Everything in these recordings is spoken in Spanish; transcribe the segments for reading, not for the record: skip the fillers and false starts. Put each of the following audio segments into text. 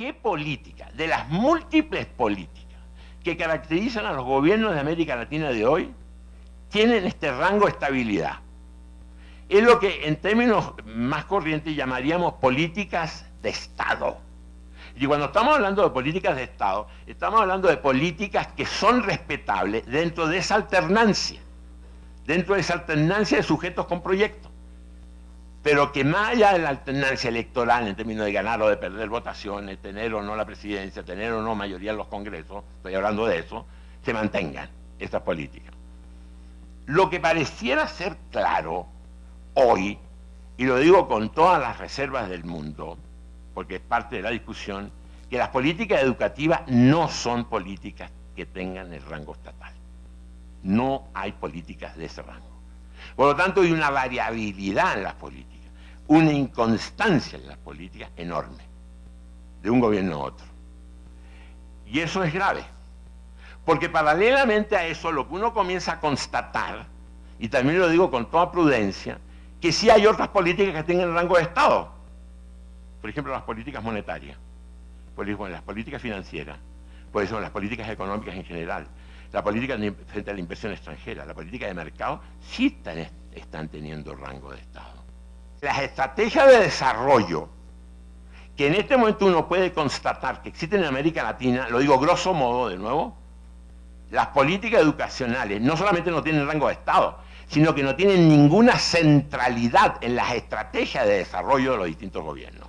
¿qué política, de las múltiples políticas que caracterizan a los gobiernos de América Latina de hoy, tienen este rango de estabilidad? Es lo que en términos más corrientes llamaríamos políticas de Estado. Y cuando estamos hablando de políticas de Estado, estamos hablando de políticas que son respetables dentro de esa alternancia de sujetos con proyectos, pero que más allá de la alternancia electoral en términos de ganar o de perder votaciones, tener o no la presidencia, tener o no mayoría en los congresos, estoy hablando de eso, se mantengan estas políticas. Lo que pareciera ser claro hoy, y lo digo con todas las reservas del mundo, porque es parte de la discusión, que las políticas educativas no son políticas que tengan el rango estatal. No hay políticas de ese rango. Por lo tanto, hay una variabilidad en las políticas, una inconstancia en las políticas enorme, de un gobierno a otro. Y eso es grave, porque paralelamente a eso, lo que uno comienza a constatar, y también lo digo con toda prudencia, que sí hay otras políticas que tengan el rango de Estado. Por ejemplo, las políticas monetarias, por ejemplo, las políticas financieras, por ejemplo, las políticas económicas en general, la política frente a la inversión extranjera, la política de mercado, sí están teniendo rango de Estado. Las estrategias de desarrollo, que en este momento uno puede constatar que existen en América Latina, lo digo grosso modo de nuevo, las políticas educacionales no solamente no tienen rango de Estado, sino que no tienen ninguna centralidad en las estrategias de desarrollo de los distintos gobiernos.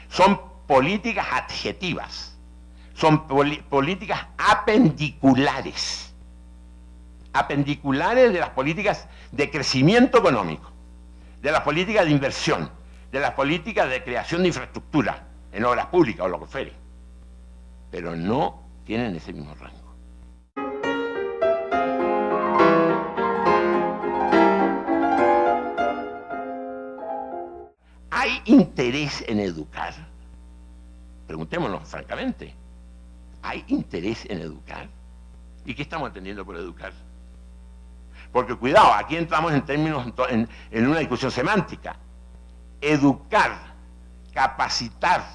Son políticas adjetivas, son políticas apendiculares de las políticas de crecimiento económico, de las políticas de inversión, de las políticas de creación de infraestructura en obras públicas o lo que fuere, pero no tienen ese mismo rango. ¿Hay interés en educar? Preguntémonos francamente. ¿Hay interés en educar? ¿Y qué estamos entendiendo por educar? Porque cuidado, aquí entramos en términos, en una discusión semántica. Educar, capacitar,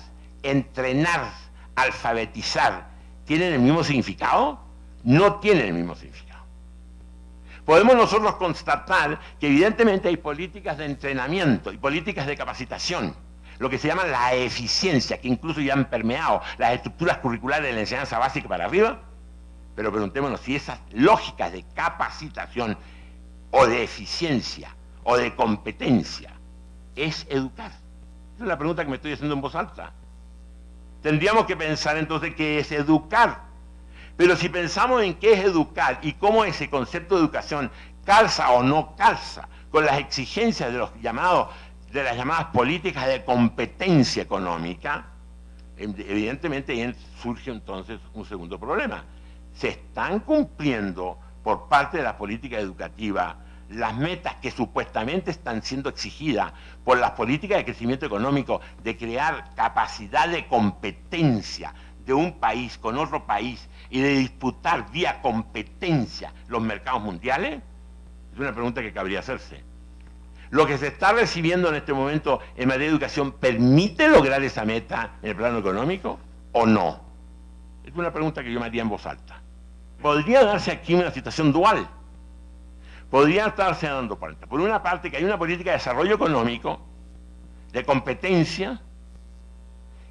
entrenar, alfabetizar, ¿tienen el mismo significado? No tienen el mismo significado. Podemos nosotros constatar que evidentemente hay políticas de entrenamiento y políticas de capacitación, lo que se llama la eficiencia, que incluso ya han permeado las estructuras curriculares de la enseñanza básica para arriba, pero preguntémonos si esas lógicas de capacitación o de eficiencia o de competencia es educar. Esa es la pregunta que me estoy haciendo en voz alta. Tendríamos que pensar entonces qué es educar. Pero si pensamos en qué es educar y cómo ese concepto de educación calza o no calza con las exigencias de las llamadas políticas de competencia económica, evidentemente ahí surge entonces un segundo problema. Se están cumpliendo por parte de la política educativa las metas que supuestamente están siendo exigidas por las políticas de crecimiento económico de crear capacidad de competencia de un país con otro país y de disputar vía competencia los mercados mundiales? Es una pregunta que cabría hacerse. ¿Lo que se está recibiendo en este momento en materia de educación permite lograr esa meta en el plano económico o no? Es una pregunta que yo me haría en voz alta. Podría darse aquí una situación dual. Podría estarse dando cuenta, por una parte, que hay una política de desarrollo económico, de competencia,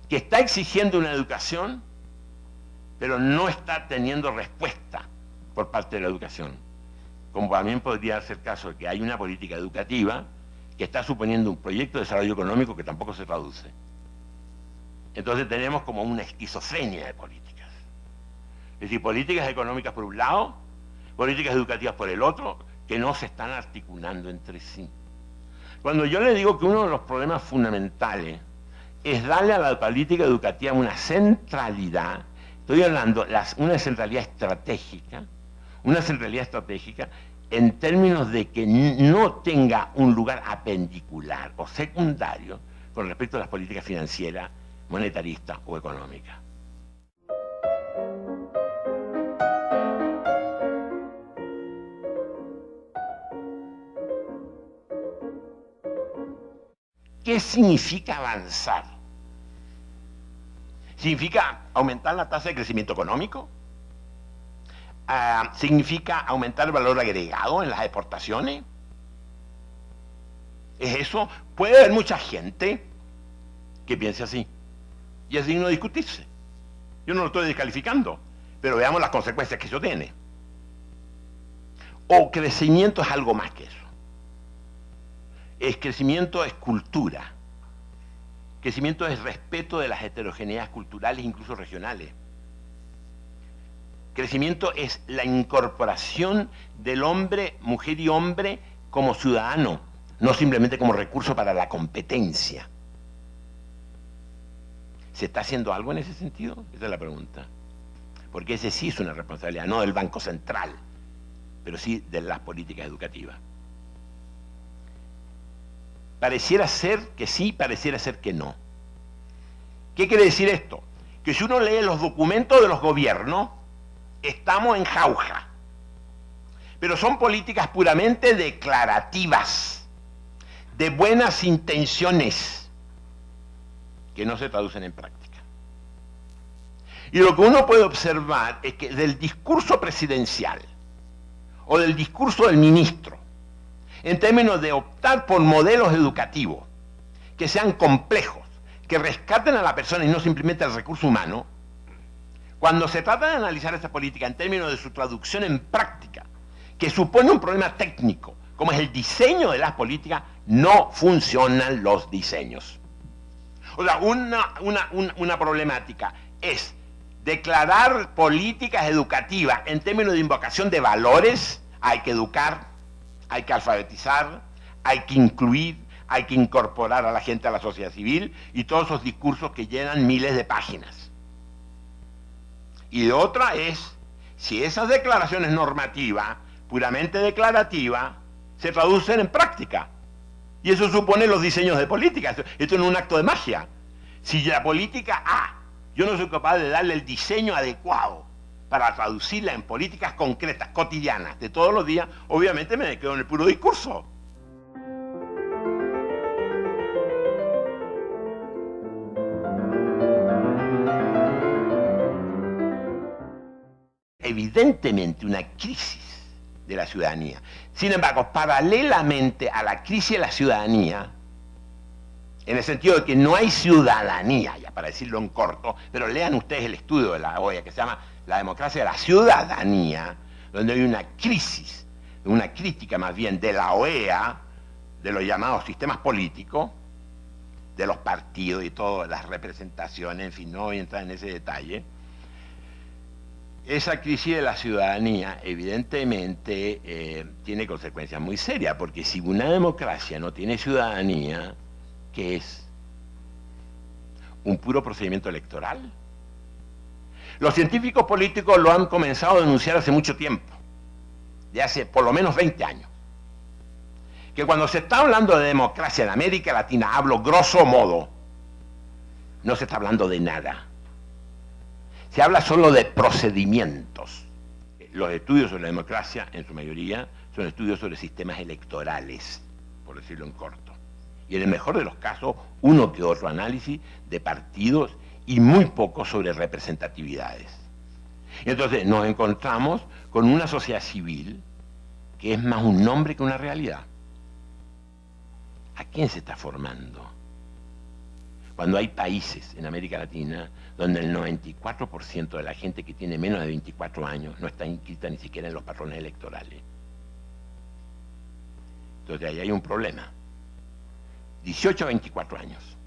que está exigiendo una educación, pero no está teniendo respuesta por parte de la educación. Como también podría ser el caso de que hay una política educativa que está suponiendo un proyecto de desarrollo económico que tampoco se traduce. Entonces tenemos como una esquizofrenia de políticas. Es decir, políticas económicas por un lado, políticas educativas por el otro, que no se están articulando entre sí. Cuando yo le digo que uno de los problemas fundamentales es darle a la política educativa una centralidad, estoy hablando de una centralidad estratégica en términos de que no tenga un lugar apendicular o secundario con respecto a las políticas financieras, monetaristas o económicas. ¿Qué significa avanzar? ¿Significa aumentar la tasa de crecimiento económico? ¿Significa aumentar el valor agregado en las exportaciones? ¿Es eso? Puede haber mucha gente que piense así. Y es digno de discutirse. Yo no lo estoy descalificando, pero veamos las consecuencias que eso tiene. O crecimiento es algo más que eso. Crecimiento es cultura. Crecimiento es respeto de las heterogeneidades culturales, incluso regionales. Crecimiento es la incorporación del hombre, mujer y hombre como ciudadano, no simplemente como recurso para la competencia. ¿Se está haciendo algo en ese sentido? Esa es la pregunta. Porque ese sí es una responsabilidad, no del Banco Central, pero sí de las políticas educativas. Pareciera ser que sí, pareciera ser que no. ¿Qué quiere decir esto? Que si uno lee los documentos de los gobiernos, estamos en jauja. Pero son políticas puramente declarativas, de buenas intenciones, que no se traducen en práctica. Y lo que uno puede observar es que del discurso presidencial o del discurso del ministro, en términos de optar por modelos educativos que sean complejos, que rescaten a la persona y no simplemente al recurso humano, cuando se trata de analizar esa política en términos de su traducción en práctica, que supone un problema técnico, como es el diseño de las políticas, no funcionan los diseños. O sea, una problemática es declarar políticas educativas en términos de invocación de valores. Hay que educar, hay que alfabetizar, hay que incluir, hay que incorporar a la gente a la sociedad civil y todos esos discursos que llenan miles de páginas. Y de otra es, si esas declaraciones normativas, puramente declarativas, se traducen en práctica. Y eso supone los diseños de política. Esto no es un acto de magia. Si la política yo no soy capaz de darle el diseño adecuado para traducirla en políticas concretas, cotidianas, de todos los días, obviamente me quedo en el puro discurso. Evidentemente una crisis de la ciudadanía. Sin embargo, paralelamente a la crisis de la ciudadanía, en el sentido de que no hay ciudadanía, ya para decirlo en corto, pero lean ustedes el estudio de la OEA que se llama La democracia de la ciudadanía, donde hay una crisis, una crítica más bien de la OEA, de los llamados sistemas políticos, de los partidos y todas las representaciones, en fin, no voy a entrar en ese detalle. Esa crisis de la ciudadanía evidentemente tiene consecuencias muy serias, porque si una democracia no tiene ciudadanía, ¿qué es? ¿Un puro procedimiento electoral? Los científicos políticos lo han comenzado a denunciar hace mucho tiempo, de hace por lo menos 20 años, que cuando se está hablando de democracia en América Latina, hablo grosso modo, no se está hablando de nada. Se habla solo de procedimientos. Los estudios sobre la democracia, en su mayoría, son estudios sobre sistemas electorales, por decirlo en corto. Y en el mejor de los casos, uno que otro análisis de partidos y muy poco sobre representatividades. Y entonces nos encontramos con una sociedad civil que es más un nombre que una realidad. ¿A quién se está formando? Cuando hay países en América Latina donde el 94% de la gente que tiene menos de 24 años no está inscrita ni siquiera en los patrones electorales. Entonces ahí hay un problema. 18 a 24 años.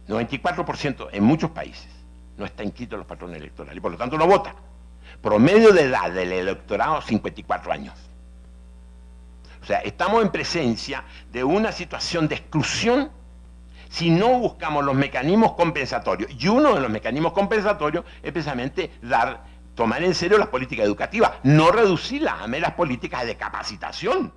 94% en muchos países no está inscrito en los patrones electorales y por lo tanto no vota. Promedio de edad del electorado, 54 años. O sea, estamos en presencia de una situación de exclusión si no buscamos los mecanismos compensatorios. Y uno de los mecanismos compensatorios es precisamente tomar en serio las políticas educativas, no reducirlas a meras políticas de capacitación.